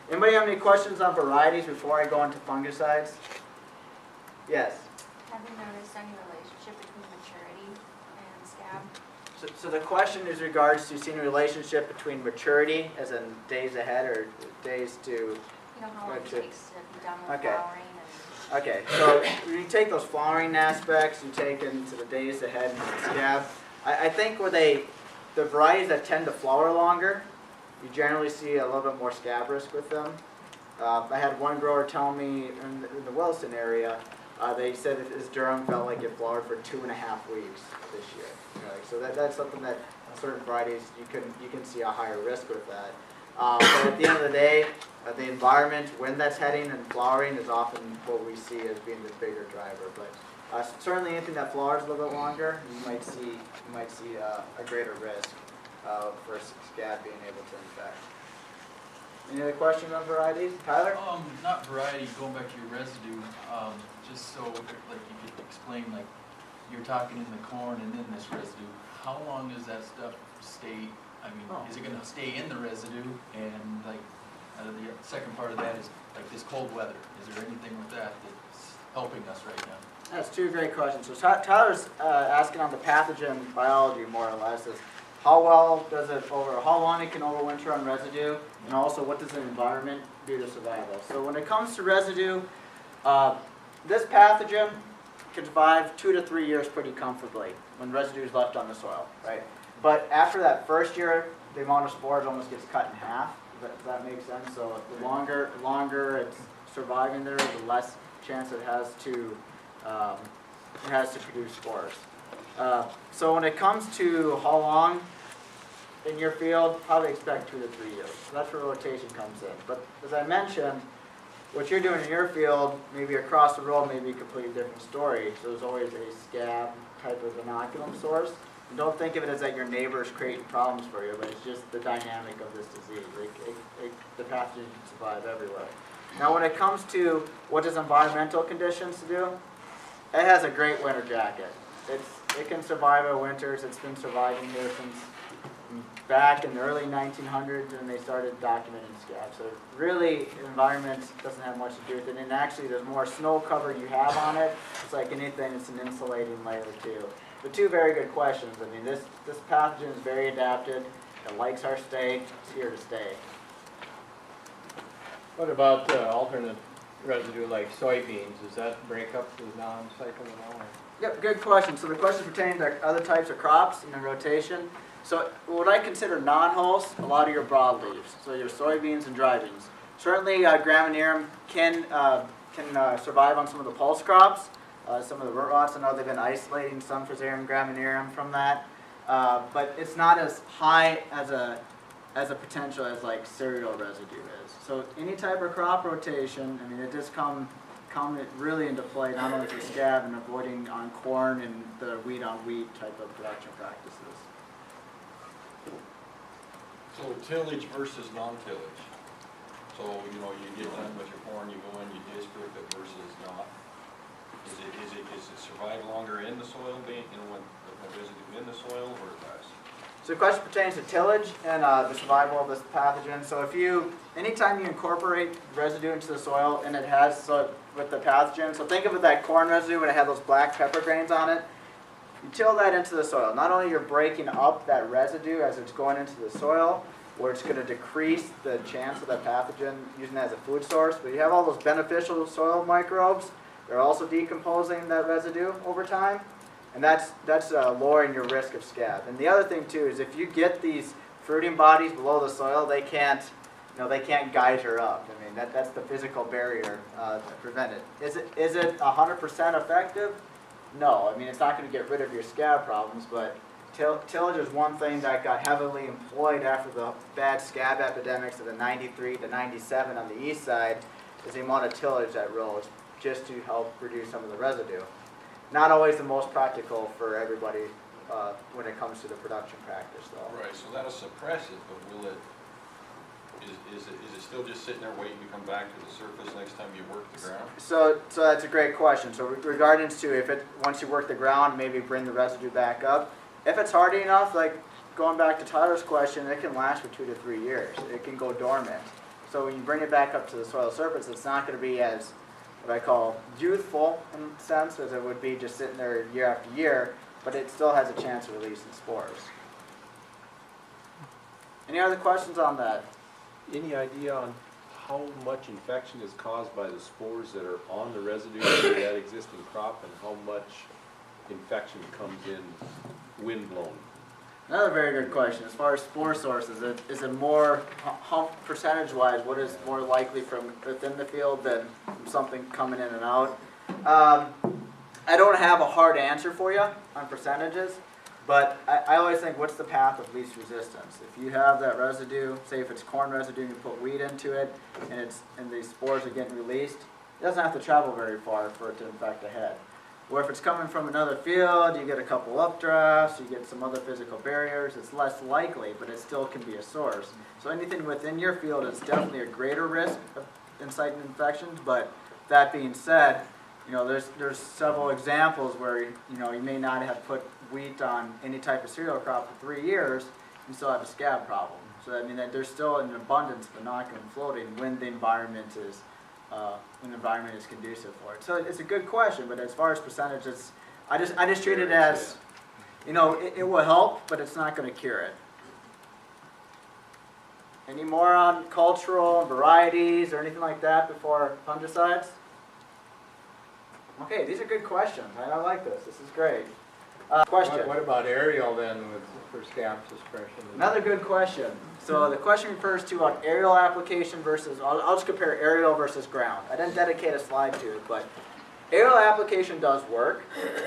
Anybody have any questions on varieties before I go into fungicides? Yes. Have you noticed any relationship between maturity and scab? So the question is regards to seeing a relationship between maturity, as in days ahead or days to... You know how long it takes to be done with Okay. flowering and... Okay, so when you take those flowering aspects, you take into the days ahead and the scab. I think where the varieties that tend to flower longer, you generally see a little bit more scab risk with them. I had one grower tell me in the Williston area, they said that his durum felt like it flowered for 2.5 weeks this year. So that's something that certain varieties you can see a higher risk with that. But at the end of the day, the environment, when that's heading and flowering is often what we see as being the bigger driver. But certainly anything that flowers a little bit longer, you might see a greater risk for scab being able to infect. Any other questions on varieties? Tyler? Not variety, going back to your residue, just so like you could explain, like you're talking in the corn and then this residue, how long does that stuff stay? I mean, is it going to stay in the residue? And like the second part of that is like this cold weather. Is there anything with that that's helping us right now? That's two great questions. So Tyler's asking on the pathogen biology more or less is how well does it how long it can overwinter on residue, and also what does the environment do to survival. So when it comes to residue, this pathogen can survive 2 to 3 years pretty comfortably when residue is left on the soil, right? But after that first year, the amount of spores almost gets cut in half. Does that make sense? So the longer it's surviving there, the less chance it has to produce spores. So when it comes to how long in your field, probably expect 2 to 3 years. So that's where rotation comes in. But as I mentioned, what you're doing in your field, maybe across the road, may be a completely different story. So there's always a scab type of inoculum source. And don't think of it as that your neighbor's creating problems for you, but it's just the dynamic of this disease. The pathogen can survive everywhere. Now when it comes to what does environmental conditions do, it has a great winter jacket. It can survive our winters. It's been surviving here since back in the early 1900s when they started documenting scab. So really, the environment doesn't have much to do with it. And actually, the more snow cover you have on it, it's like anything, it's an insulating layer too. But two very good questions. I mean, this pathogen is very adapted. It likes our state. It's here to stay. What about alternate residue like soybeans? Does that break up the non-cycle at all? Yep, good question. So the question pertains to other types of crops in the rotation. So what I consider non-hulls, a lot of your broadleaves, so your soybeans and dry beans. Certainly graminearum can survive on some of the pulse crops, some of the root rots. I know they've been isolating some Fusarium graminearum from that, but it's not as high as a potential as like cereal residue is. So any type of crop rotation, I mean, it just come really into play not only for scab and avoiding on corn and the wheat on wheat type of production practices. So tillage versus non-tillage. So, you know, you get done with your corn, you go in, you distrip it versus not. Is it survive longer in the soil, when the residue in the soil, or less? So the question pertains to tillage and the survival of this pathogen. So anytime you incorporate residue into the soil and it has with the pathogen, so think of it that corn residue when it had those black pepper grains on it, you till that into the soil. Not only you're breaking up that residue as it's going into the soil, where it's going to decrease the chance of that pathogen using that as a food source, but you have all those beneficial soil microbes. They're also decomposing that residue over time, and that's lowering your risk of scab. And the other thing too is if you get these fruiting bodies below the soil, they can't geyser up. I mean that's the physical barrier to prevent it. Is it 100% effective? No. I mean it's not going to get rid of your scab problems, but tillage is one thing that got heavily employed after the bad scab epidemics of the 93 to 97 on the east side, is the amount of tillage that rose just to help reduce some of the residue. Not always the most practical for everybody when it comes to the production practice, though. Right, so that'll suppress it, but will it? Is it still just sitting there waiting to come back to the surface next time you work the ground? So that's a great question. So regarding to once you work the ground, maybe bring the residue back up. If it's hardy enough, like going back to Tyler's question, it can last for 2 to 3 years. It can go dormant. So when you bring it back up to the soil surface, it's not going to be as, what I call, youthful in a sense, as it would be just sitting there year after year, but it still has a chance of releasing spores. Any other questions on that? Any idea on how much infection is caused by the spores that are on the residue of that existing crop, and how much infection comes in windblown? Another very good question. As far as spore sources, is it more, percentage-wise, what is more likely from within the field than from something coming in and out? I don't have a hard answer for you on percentages, but I always think, what's the path of least resistance? If you have that residue, say if it's corn residue and you put wheat into it, and these spores are getting released, it doesn't have to travel very far for it to infect a head. Or if it's coming from another field, you get a couple updrafts, you get some other physical barriers, it's less likely, but it still can be a source. So anything within your field is definitely a greater risk of inciting infections, but that being said, you know, there's several examples where, you know, you may not have put wheat on any type of cereal crop for 3 years, you still have a scab problem. So I mean, that there's still an abundance of inoculum floating when the environment is conducive for it. So it's a good question, but as far as percentages, I just treat it as, you know, it will help, but it's not going to cure it. Any more on cultural varieties or anything like that before fungicides? Okay, these are good questions. I like this. This is great. Question. What about aerial then for scab suppression? Another good question. So the question refers to on aerial application versus, I'll just compare aerial versus ground. I didn't dedicate a slide to it, but aerial application does work.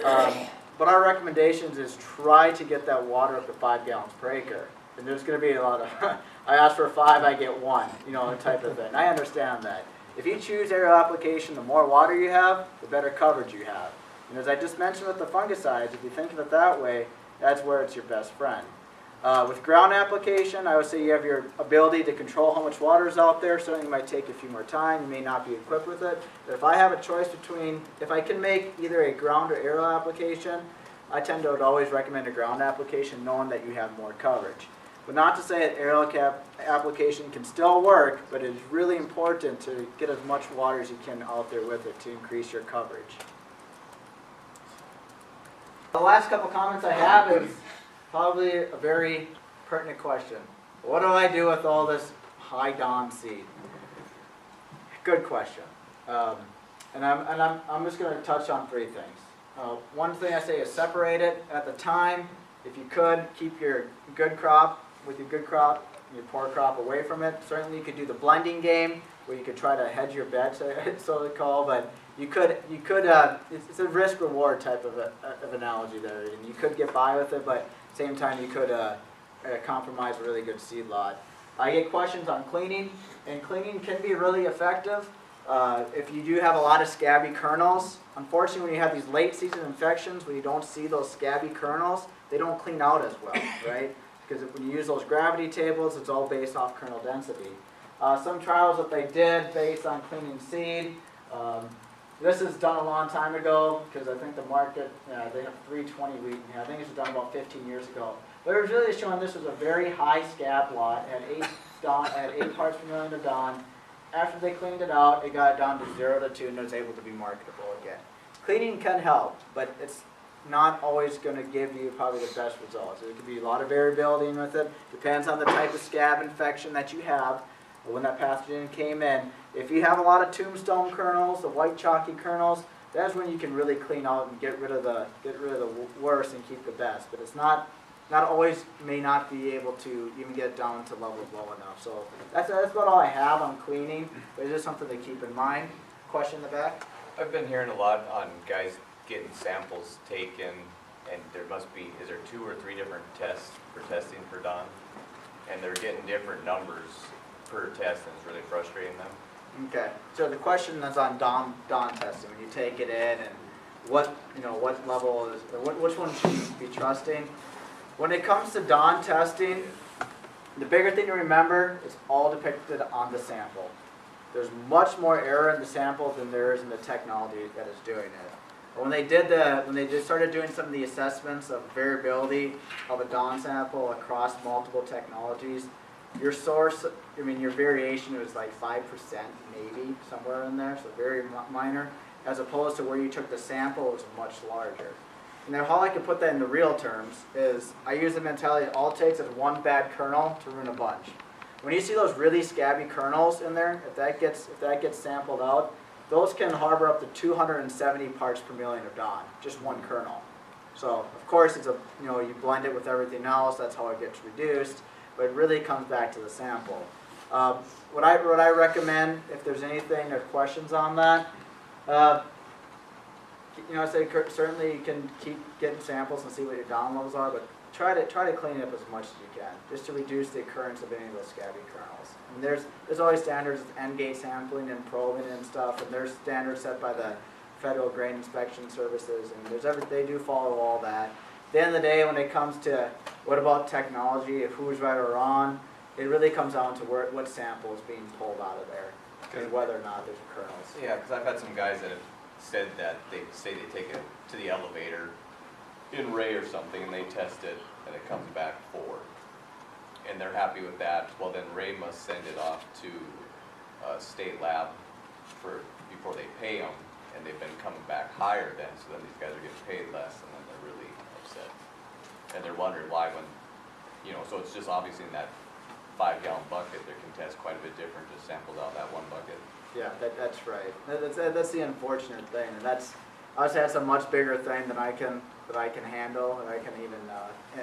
But our recommendations is try to get that water up to 5 gallons per acre. And there's going to be a lot of, I ask for 5, I get 1, you know, type of thing. I understand that. If you choose aerial application, the more water you have, the better coverage you have. And as I just mentioned with the fungicides, if you think of it that way, that's where it's your best friend. With ground application, I would say you have your ability to control how much water is out there. Certainly it might take a few more time. You may not be equipped with it. But if I have a choice between, if I can make either a ground or aerial application, I tend to always recommend a ground application knowing that you have more coverage. But not to say that aerial application can still work, but it is really important to get as much water as you can out there with it to increase your coverage. The last couple comments I have is probably a very pertinent question. What do I do with all this high Don seed? Good question. And I'm just going to touch on 3 things. One thing I say is separate it at the time. If you could, keep your good crop with your good crop, your poor crop away from it. Certainly you could do the blending game where you could try to hedge your bet, so they call, but you could it's a risk reward type of analogy there, and you could get by with it, but at the same time you could compromise a really good seed lot. I get questions on cleaning, and cleaning can be really effective. If you do have a lot of scabby kernels, unfortunately when you have these late season infections where you don't see those scabby kernels, they don't clean out as well, right? Because when you use those gravity tables, it's all based off kernel density. Some trials that they did based on cleaning seed, this is done a long time ago because I think the market, they have 320 wheat in here. I think it was done about 15 years ago. But it was really showing this was a very high scab lot, had 8 parts per million of Don. After they cleaned it out, it got down to 0 to 2 and it was able to be marketable again. Cleaning can help, but it's not always going to give you probably the best results. There could be a lot of variability with it. Depends on the type of scab infection that you have. When that pathogen came in, if you have a lot of tombstone kernels, the white chalky kernels, that's when you can really clean out and get rid of the worst and keep the best. But it's not always, may not be able to even get down to levels low enough. So that's about all I have on cleaning. But it's just something to keep in mind. Question in the back? I've been hearing a lot on guys getting samples taken, and there must be, is there 2 or 3 different tests for testing for Don? And they're getting different numbers per test, and it's really frustrating them. Okay, so the question is on Don testing. When you take it in, and what level is, or which one should you be trusting? When it comes to Don testing, the bigger thing to remember is all depicted on the sample. There's much more error in the sample than there is in the technology that is doing it. When they started doing some of the assessments of variability of a Don sample across multiple technologies, your source, I mean, your variation was like 5% maybe, somewhere in there, so very minor, as opposed to where you took the sample was much larger. And then how I can put that into real terms is I use the mentality all it takes is one bad kernel to ruin a bunch. When you see those really scabby kernels in there, if that gets sampled out, those can harbor up to 270 parts per million of Don, just one kernel. So of course it's you blend it with everything else, that's how it gets reduced, but it really comes back to the sample. What I recommend, if there's anything or questions on that, I say certainly you can keep getting samples and see what your Don levels are, but try to clean it up as much as you can, just to reduce the occurrence of any of those scabby kernels. And there's always standards with end-gate sampling and probing and stuff, and there's standards set by the Federal Grain Inspection Services, and they do follow all that. At the end of the day, when it comes to what about technology, if who's right or wrong, it really comes down to what sample is being pulled out of there, and whether or not there's kernels. Yeah, because I've had some guys that have said that they say they take it to the elevator in Ray or something, and they test it, and it comes back 4. And they're happy with that. Well, then Ray must send it off to a state lab before they pay them, and they've been coming back higher then, so then these guys are getting paid less, and then they're really upset. And they're wondering why so it's just obviously in that 5-gallon bucket, there can test quite a bit different, just sampled out that one bucket. Yeah, that's right. That's the unfortunate thing, and obviously that's a much bigger thing that I can handle, and I can even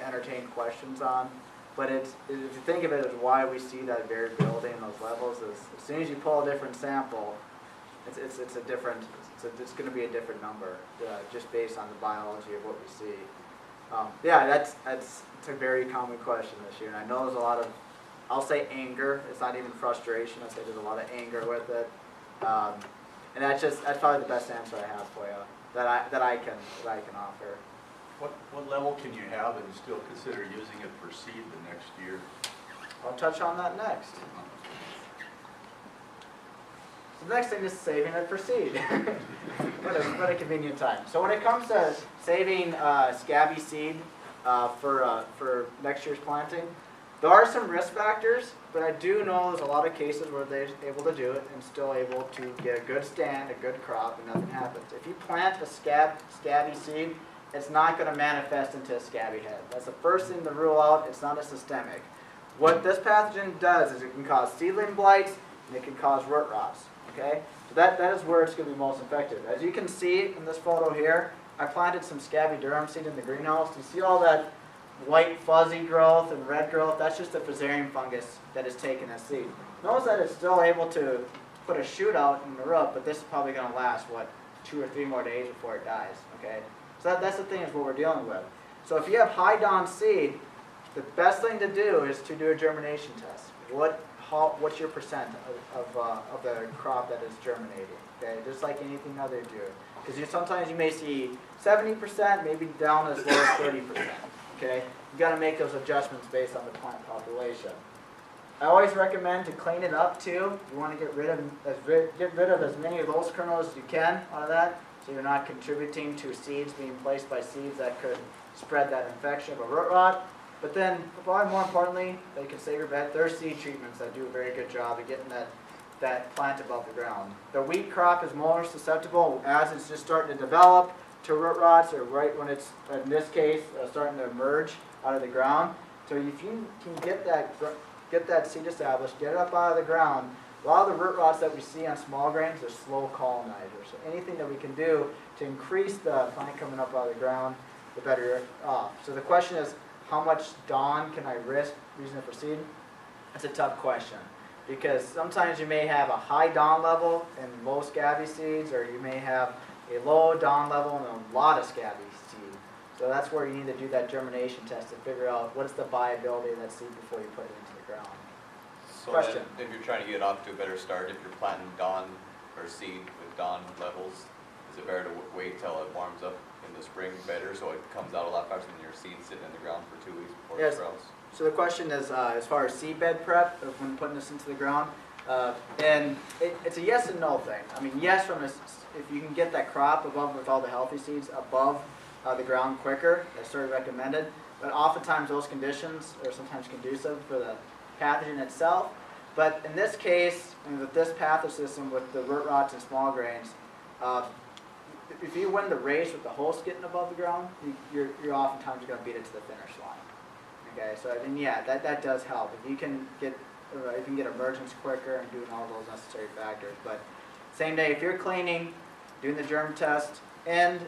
entertain questions on. But if you think of it as why we see that variability in those levels is as soon as you pull a different sample, it's going to be a different number just based on the biology of what we see. That's a very common question this year, and I know there's a lot of, I'll say anger. It's not even frustration. I say there's a lot of anger with it, and that's probably the best answer I have for you that I can offer. What level can you have and still consider using it for seed the next year? I'll touch on that next. So the next thing is saving it for seed. what a convenient time. So when it comes to saving scabby seed for next year's planting, there are some risk factors, but I do know there's a lot of cases where they're able to do it and still able to get a good stand, a good crop, and nothing happens. If you plant a scabby seed, it's not going to manifest into a scabby head. That's the first thing to rule out. It's not a systemic. What this pathogen does is it can cause seedling blights and it can cause root rots. Okay, so that is where it's going to be most effective. As you can see in this photo here, I planted some scabby durum seed in the greenhouse. You see all that white fuzzy growth and red growth? That's just the fusarium fungus that is taking as seed. Notice that it's still able to put a shoot out in the root, but this is probably going to last 2 or 3 more days before it dies. Okay. So that's the thing is what we're dealing with. So if you have high Don seed, the best thing to do is to do a germination test. What's your percent of the crop that is germinating? Okay, just like anything other do. Because sometimes you may see 70%, maybe down as low as 30%. Okay, you got to make those adjustments based on the plant population. I always recommend to clean it up too. You want to get rid of as many of those kernels as you can out of that. So you're not contributing to seeds being placed by seeds that could spread that infection of a root rot. But then, probably more importantly, they can save your bet. There are seed treatments that do a very good job of getting that plant above the ground. The wheat crop is more susceptible as it's just starting to develop to root rots, or right when it's, in this case, starting to emerge out of the ground. So if you can get that seed established, get it up out of the ground, a lot of the root rots that we see on small grains are slow colonizers. So anything that we can do to increase the plant coming up out of the ground, the better you're off. So the question is, how much Don can I risk using it for seed? That's a tough question. Because sometimes you may have a high Don level and low scabby seeds, or you may have a low Don level and a lot of scabby seed. So that's where you need to do that germination test to figure out what's the viability of that seed before you put it into the ground. So Question. If you're trying to get off to a better start, if you're planting Don or seed with Don levels, is it better to wait till it warms up in the spring better so it comes out a lot faster than your seed sitting in the ground for 2 weeks before it sprouts? So the question is, as far as seedbed prep, when putting this into the ground, and it's a yes and no thing. I mean, yes, if you can get that crop above with all the healthy seeds above the ground quicker, that's sort of recommended. But oftentimes those conditions are sometimes conducive for pathogen itself. But in this case, and with this pathosystem, with the root rots and small grains, if you win the race with the host getting above the ground, you're oftentimes going to beat it to the finish line. Okay, so I mean, yeah, that does help. If you can get emergence quicker and doing all those necessary factors. But same day, if you're cleaning, doing the germ test, and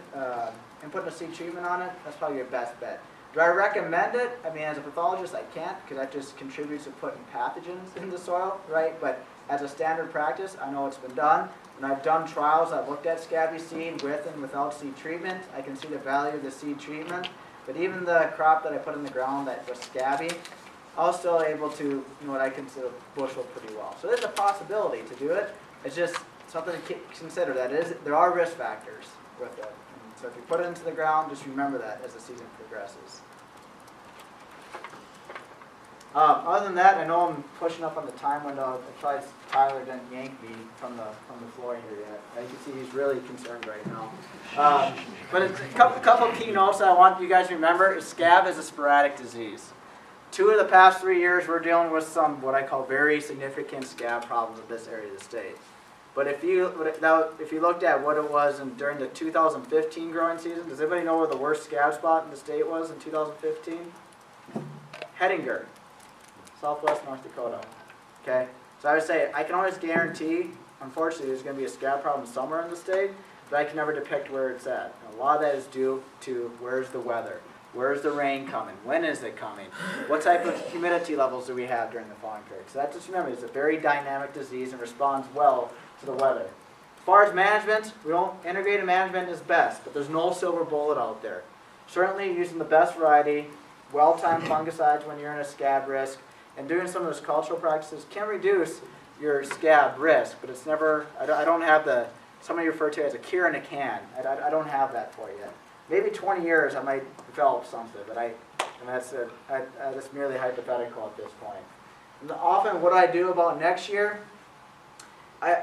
putting a seed treatment on it, that's probably your best bet. Do I recommend it? I mean, as a pathologist, I can't, because that just contributes to putting pathogens in the soil, right? But as a standard practice, I know it's been done. When I've done trials, I've looked at scabby seed with and without seed treatment. I can see the value of the seed treatment. But even the crop that I put in the ground that was scabby, I was still able to, you know, what I consider bushel pretty well. So there's a possibility to do it. It's just something to consider. There are risk factors with it. So if you put it into the ground, just remember that as the season progresses. Other than that, I know I'm pushing up on the time window. I tried Tyler didn't yank me from the floor here yet. You can see he's really concerned right now. But it's a couple key notes that I want you guys to remember is scab is a sporadic disease. 2 of the past 3 years, we're dealing with some what I call very significant scab problems in this area of the state. But if you looked at what it was during the 2015 growing season, does anybody know where the worst scab spot in the state was in 2015? Hettinger, Southwest North Dakota. Okay, so I would say I can always guarantee, unfortunately, there's going to be a scab problem somewhere in the state, but I can never depict where it's at. And a lot of that is due to where's the weather, where's the rain coming, when is it coming, what type of humidity levels do we have during the falling period. So that just remember, it's a very dynamic disease and responds well to the weather. As far as management, integrated management is best, but there's no silver bullet out there. Certainly using the best variety, well-timed fungicides when you're in a scab risk, and doing some of those cultural practices can reduce your scab risk, but it's never, I don't have somebody referred to it as a cure in a can. I don't have that for you yet. Maybe 20 years I might develop something, but that's merely hypothetical at this point. And often what I do about next year,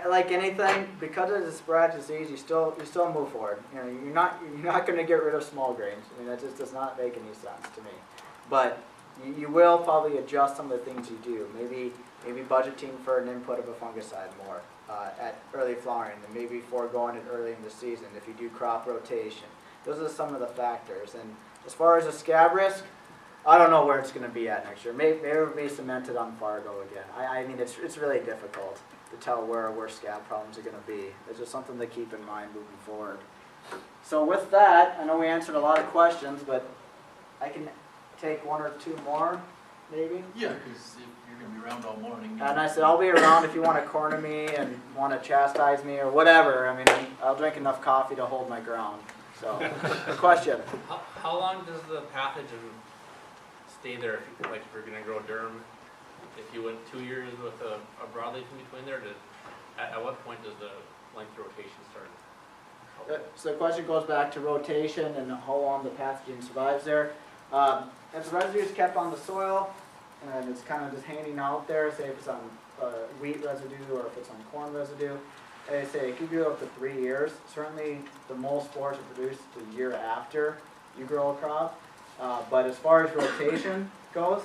like anything, because it's a sporadic disease, you still move forward. You know, you're not going to get rid of small grains. I mean, that just does not make any sense to me. But you will probably adjust some of the things you do. Maybe budgeting for an input of a fungicide more at early flowering, and maybe foregoing it early in the season if you do crop rotation. Those are some of the factors. And as far as a scab risk, I don't know where it's going to be at next year. Maybe it'll be cemented on Fargo again. I mean, it's really difficult to tell where scab problems are going to be. It's just something to keep in mind moving forward. So with that, I know we answered a lot of questions, but I can take 1 or 2 more, maybe? Yeah, because you're going to be around all morning. And I said, I'll be around if you want to corner me and want to chastise me or whatever. I mean, I'll drink enough coffee to hold my ground. So, question. How long does the pathogen stay there if we're going to grow derm? If you went 2 years with a broadleaf in between there, at what point does the length rotation start? So the question goes back to rotation and how long the pathogen survives there. If the residue is kept on the soil and it's kind of just hanging out there, say if it's on wheat residue or if it's on corn residue, I say it could go up to 3 years. Certainly the most spores are produced the year after you grow a crop. But as far as rotation goes,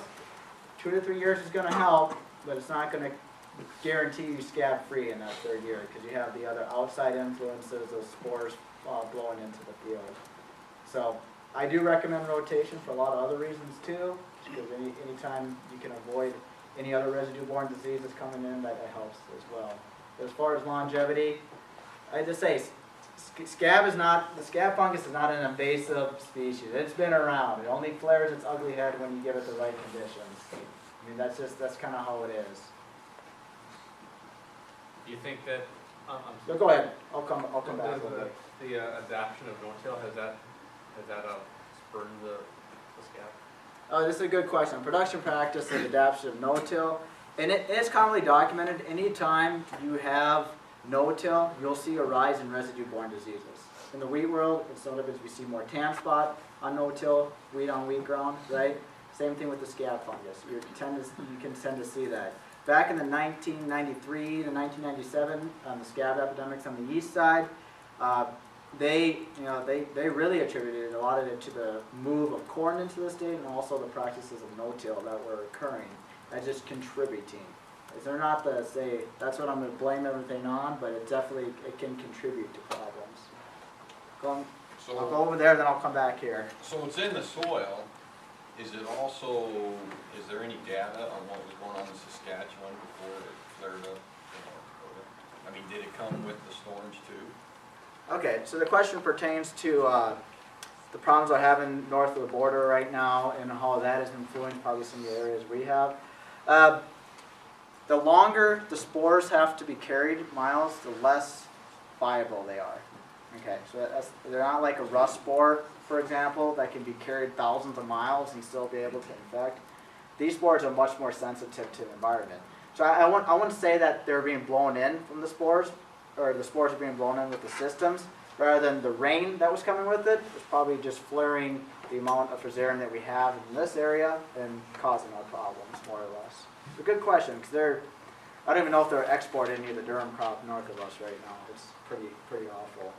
2 to 3 years is going to help, but it's not going to guarantee you scab free in that 3rd year because you have the other outside influences of spores blowing into the field. So I do recommend rotation for a lot of other reasons too, because anytime you can avoid any other residue-borne diseases coming in, that helps as well. But as far as longevity, I just say the scab fungus is not an invasive species. It's been around. It only flares its ugly head when you give it the right conditions. I mean, that's kind of how it is. Do you think that? So go ahead. I'll come back. The adoption of no-till has that spurned the scab? This is a good question. Production practice and adoption of no-till, and it's commonly documented. Anytime you have no-till, you'll see a rise in residue-borne diseases. In the wheat world, it's noted as we see more tan spot on no-till, wheat on wheat ground, right? Same thing with the scab fungus. You can tend to see that. Back in the 1993 to 1997, the scab epidemics on the east side, they really attributed a lot of it to the move of corn into the state and also the practices of no-till that were occurring. as just contributing. They're not the, say, that's what I'm gonna blame everything on, but it definitely, it can contribute to problems. I'll go So, over there, then I'll come back here. so it's in the soil, is it also, is there any data on what was going on in Saskatchewan before it flared up in North Dakota? I mean, did it come with the storms too? Okay, so the question pertains to the problems I have in north of the border right now and how that has influenced probably some of the areas we have. The longer the spores have to be carried, Miles, the less viable they are. Okay, so they're not like a rust spore, for example, that can be carried thousands of miles and still be able to infect. These spores are much more sensitive to the environment. So I wouldn't say that they're being blown in from the spores, or the spores are being blown in with the systems, rather than the rain that was coming with it. It's probably just flaring the amount of fusarium that we have in this area and causing our problems, more or less. It's a good question, because I don't even know if they're exporting any of the durum crop north of us right now. It's pretty awful.